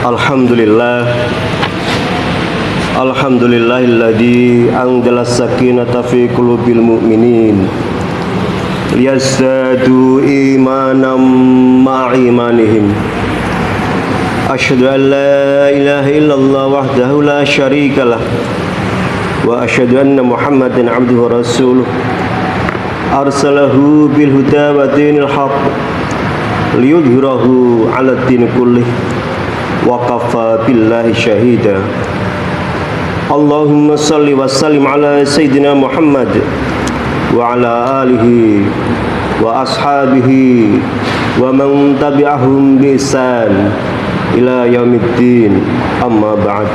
Alhamdulillah, alhamdulillahilladzi anzala sakinata fi qulubil mu'minin liyazdadu imanan ma'a imanihim. Asyhadu an la ilaha illallah wahdahu la syarikalah wa asyhadu anna Muhammadan abduhu wa rasuluh arsalahu bil huda wa dinil haqq liyudhhirahu 'ala din kullih wa kafa billahi syahida. Allahumma salli wa sallim ala sayyidina Muhammad wa ala alihi wa ashabihi wa man tabi'ahum bi ihsan ila yaumiddin, amma ba'd.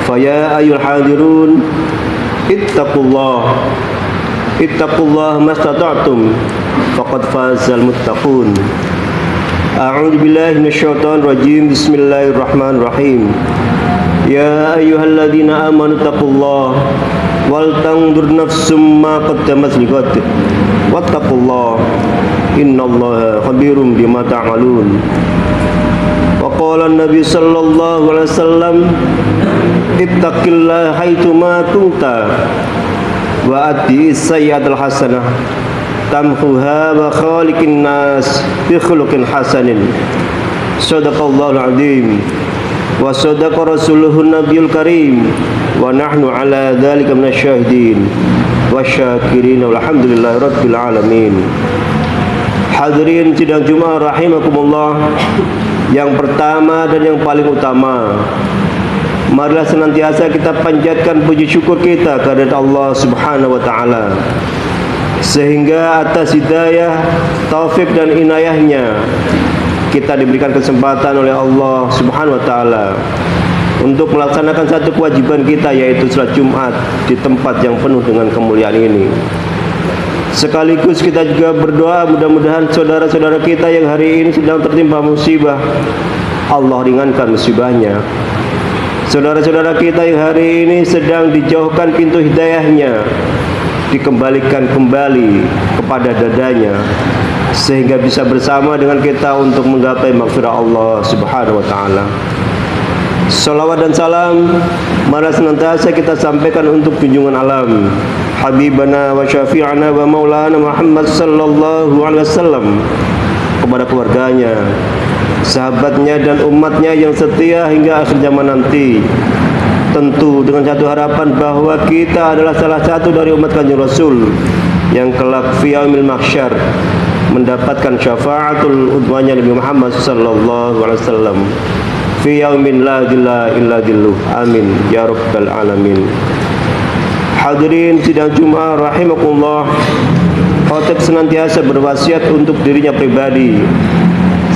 Fa ya ayyuhal hadirun ittaqullah mastata'tum faqad fazal muttaqun. A'udzu billahi minasyaitonir rajim. Bismillahirrahmanirrahim. Ya ayyuhalladzina amanu taqullaha wal tanzur nafsum ma qaddamat lighad wattaqullaha innallaha khabirum bima ta'malun. Wa qala an-nabi sallallahu alaihi wasallam ittaqillaha haitsu ma kunta wa ati sayyi'atal hasanah tamhuha wa khaliqin nas bi khuluqin hasanin. Shadaqallahul azim wa sadaqa rasuluhun nabiyul karim wa nahnu ala dzalika minasyahidin wasyakirin walhamdulillahi rabbil alamin. Hadirin sidang Jumat rahimakumullah, yang pertama dan yang paling utama, marilah senantiasa kita panjatkan puji syukur kita kepada Allah Subhanahu wa taala, sehingga atas hidayah, taufik dan inayahnya kita diberikan kesempatan oleh Allah Subhanahu wa taala untuk melaksanakan satu kewajiban kita, yaitu salat Jumat di tempat yang penuh dengan kemuliaan ini. Sekaligus kita juga berdoa mudah-mudahan saudara-saudara kita yang hari ini sedang tertimpa musibah, Allah ringankan musibahnya. Saudara-saudara kita yang hari ini sedang dijauhkan pintu hidayahnya, dikembalikan kembali kepada dadanya, sehingga bisa bersama dengan kita untuk menggapai maghfirah Allah Subhanahu wa taala. Salawat dan salam mari senantiasa kita sampaikan untuk junjungan alam Habibana wa syafi'ana wa maulana Muhammad sallallahu alaihi wasallam, kepada keluarganya, sahabatnya dan umatnya yang setia hingga akhir zaman nanti. Tentu dengan satu harapan bahwa kita adalah salah satu dari umat Kanjeng Rasul yang kelak fi yaumil mahsyar mendapatkan syafaatul udwanya Nabi Muhammad sallallahu alaihi wasallam fi yaumin la dhilla illa dhilluh. Amin ya rabbal alamin. Hadirin sidang Jumat rahimakumullah, khotib senantiasa berwasiat untuk dirinya pribadi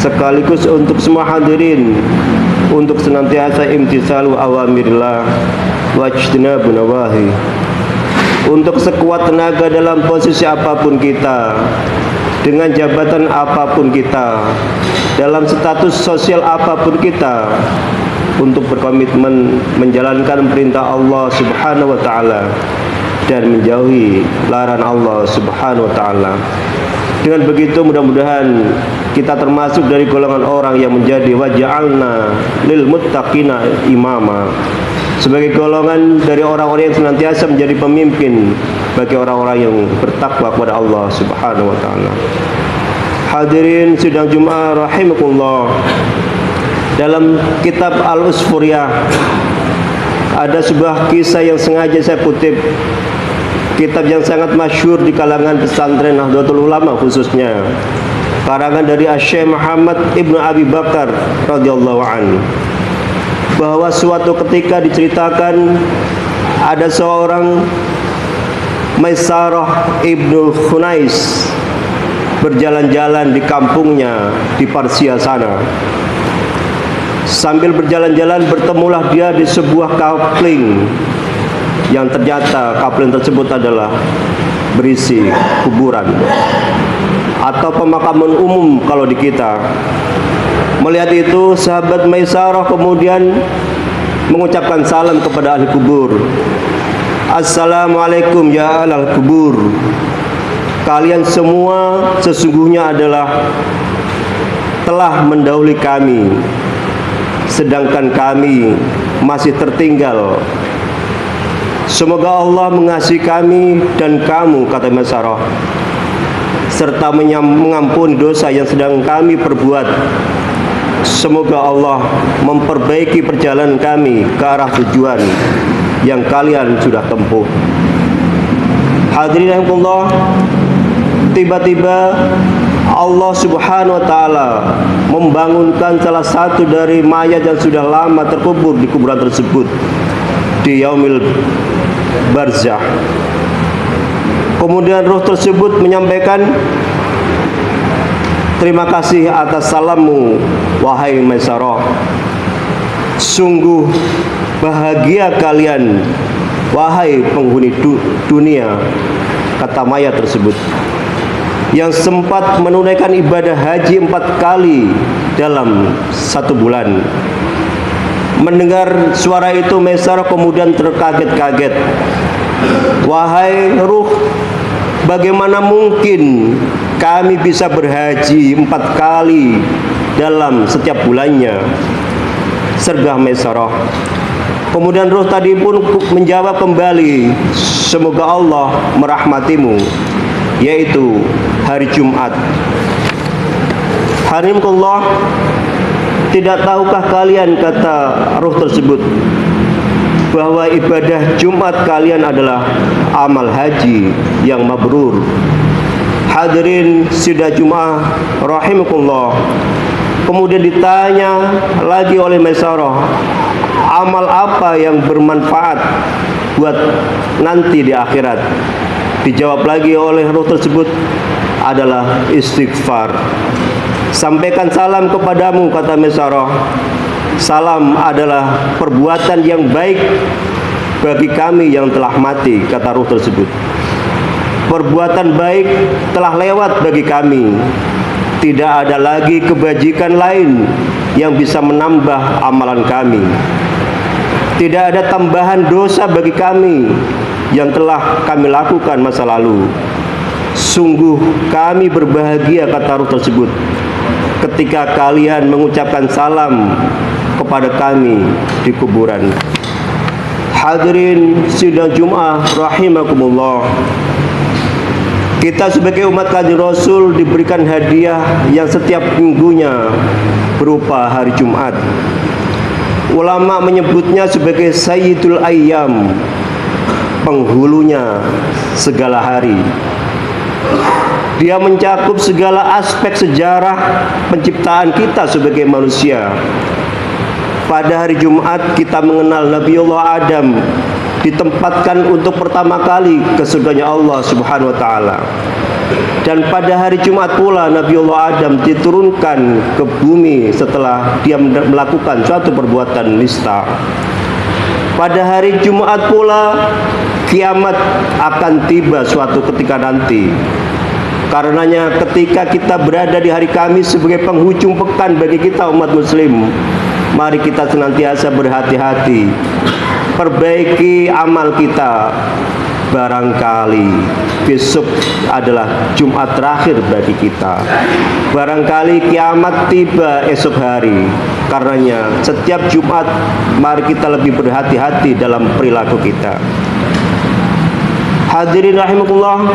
sekaligus untuk semua hadirin untuk senantiasa imtithalu awamirillah wa ijtinabu nawahi. Untuk sekuat tenaga dalam posisi apapun kita, dengan jabatan apapun kita, dalam status sosial apapun kita, untuk berkomitmen menjalankan perintah Allah Subhanahu wa taala dan menjauhi larangan Allah Subhanahu wa taala. Dengan begitu mudah-mudahan kita termasuk dari golongan orang yang menjadi waja'alna lil muttaqina imama, sebagai golongan dari orang-orang yang senantiasa menjadi pemimpin bagi orang-orang yang bertakwa kepada Allah Subhanahu wa taala. Hadirin sidang Jumat rahimakumullah, dalam kitab Al-Usfuriyah ada sebuah kisah yang sengaja saya kutip, kitab yang sangat masyhur di kalangan pesantren Nahdlatul Ulama khususnya, karangan dari Syekh Muhammad Ibnu Abi Bakar radhiyallahu anhu, bahwa suatu ketika diceritakan ada seorang Maisarah Ibnu Khunais berjalan-jalan di kampungnya di Persia sana. Sambil berjalan-jalan bertemulah dia di sebuah kapling yang ternyata kapling tersebut adalah berisi kuburan atau pemakaman umum kalau di kita. Melihat itu, sahabat Maisarah kemudian mengucapkan salam kepada ahli kubur. Assalamualaikum ya ahlal kubur, kalian semua sesungguhnya adalah telah mendahului kami. sedangkan kami masih tertinggal. Semoga Allah mengasihi kami dan kamu, kata Maisarah, serta mengampuni dosa yang sedang kami perbuat. Semoga Allah memperbaiki perjalanan kami ke arah tujuan yang kalian sudah tempuh. Hadirin rahimakumullah, tiba-tiba Allah Subhanahu wa taala membangunkan salah satu dari mayat yang sudah lama terkubur di kuburan tersebut di yaumil barzah. Kemudian roh tersebut menyampaikan, terima kasih atas salammu, wahai Maisarah. Sungguh bahagia kalian, wahai penghuni dunia, kata mayat tersebut, yang sempat menunaikan ibadah haji 4 kali dalam 1 bulan. Mendengar suara itu, Maisarah kemudian terkaget-kaget. Wahai ruh, bagaimana mungkin kami bisa berhaji 4 kali dalam setiap bulannya? Sergah Maisarah. Kemudian ruh tadi pun menjawab kembali, semoga Allah merahmatimu, yaitu hari Jumat. Harimullah, tidak tahukah kalian, kata ruh tersebut, bahwa ibadah Jumat kalian adalah amal haji yang mabrur. Hadirin sidang Jumat rahimakumullah. Kemudian ditanya lagi oleh Maisarah, amal apa yang bermanfaat buat nanti di akhirat? Dijawab lagi oleh ruh tersebut, adalah istighfar. Sampaikan salam kepadamu, kata Maisarah. Salam adalah perbuatan yang baik bagi kami yang telah mati, kata ruh tersebut. Perbuatan baik telah lewat bagi kami. Tidak ada lagi kebajikan lain yang bisa menambah amalan kami. Tidak ada tambahan dosa bagi kami yang telah kami lakukan masa lalu. Sungguh kami berbahagia, kata ruh tersebut, ketika kalian mengucapkan salam kepada kami di kuburan. Hadirin sidang Jumat rahimakumullah, kita sebagai umat Kanjeng Rasul diberikan hadiah yang setiap minggunya berupa hari Jumat. Ulama menyebutnya sebagai Sayyidul Ayyam, penghulunya segala hari. Dia mencakup segala aspek sejarah penciptaan kita sebagai manusia. Pada hari Jumat kita mengenal Nabiullah Adam ditempatkan untuk pertama kali ke surganya Allah Subhanahu wa taala. Dan pada hari Jumat pula Nabiullah Adam diturunkan ke bumi setelah dia melakukan suatu perbuatan nista. Pada hari Jumat pula kiamat akan tiba suatu ketika nanti. Karenanya ketika kita berada di hari Kamis sebagai penghujung pekan bagi kita umat muslim, mari kita senantiasa berhati-hati, perbaiki amal kita. Barangkali besok adalah Jumat terakhir bagi kita. Barangkali kiamat tiba esok hari. Karenanya setiap Jumat mari kita lebih berhati-hati dalam perilaku kita. Hadirin rahimakumullah,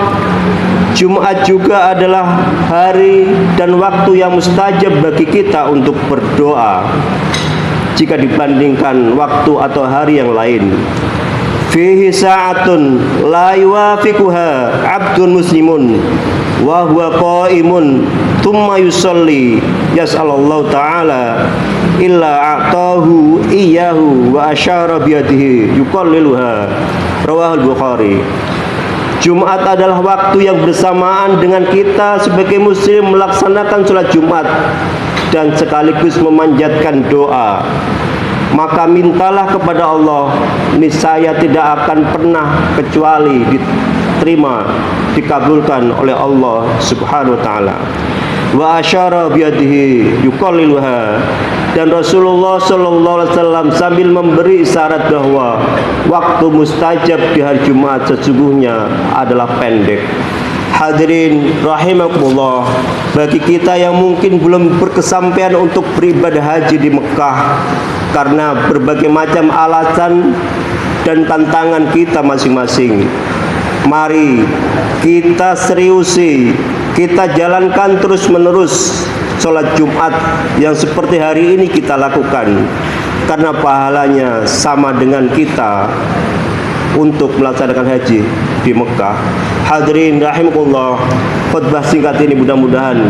Jumat juga adalah hari dan waktu yang mustajab bagi kita untuk berdoa jika dibandingkan waktu atau hari yang lain. Fihi sa'atun la yuwafiquha 'abdun muslimun wa huwa qa'imun thumma yusalli yas'alallahu ta'ala illa a'tahu iyyahu wa asyara biyadihi yuqalliluha. Rawahul Bukhari. Jumat adalah waktu yang bersamaan dengan kita sebagai muslim melaksanakan sholat Jumat dan sekaligus memanjatkan doa. Maka mintalah kepada Allah, niscaya tidak akan pernah kecuali diterima, dikabulkan oleh Allah Subhanahu wa taala. Wa asyara biyadihi yuqalliluha, dan Rasulullah sallallahu alaihi wasallam sambil memberi isyarat bahwa waktu mustajab di hari Jumat sesungguhnya adalah pendek. Hadirin rahimakumullah, bagi kita yang mungkin belum berkesampaian untuk beribadah haji di Mekah karena berbagai macam alasan dan tantangan kita masing-masing, mari kita seriusi, kita jalankan terus-menerus sholat Jumat yang seperti hari ini kita lakukan, karena pahalanya sama dengan kita untuk melaksanakan haji di Mekah. Hadirin rahimakumullah, khutbah singkat ini mudah-mudahan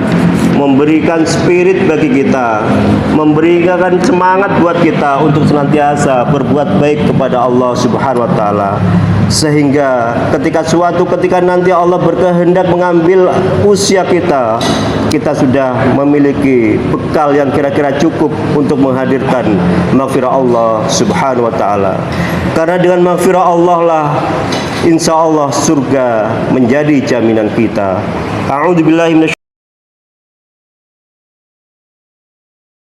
memberikan spirit bagi kita, memberikan semangat buat kita untuk senantiasa berbuat baik kepada Allah Subhanahu wa taala, sehingga ketika nanti Allah berkehendak mengambil usia kita, kita sudah memiliki bekal yang kira-kira cukup untuk menghadirkan maghfirah Allah Subhanahu wa taala. Karena dengan maghfirah Allah lah insya Allah surga menjadi jaminan kita. A'udzubillahi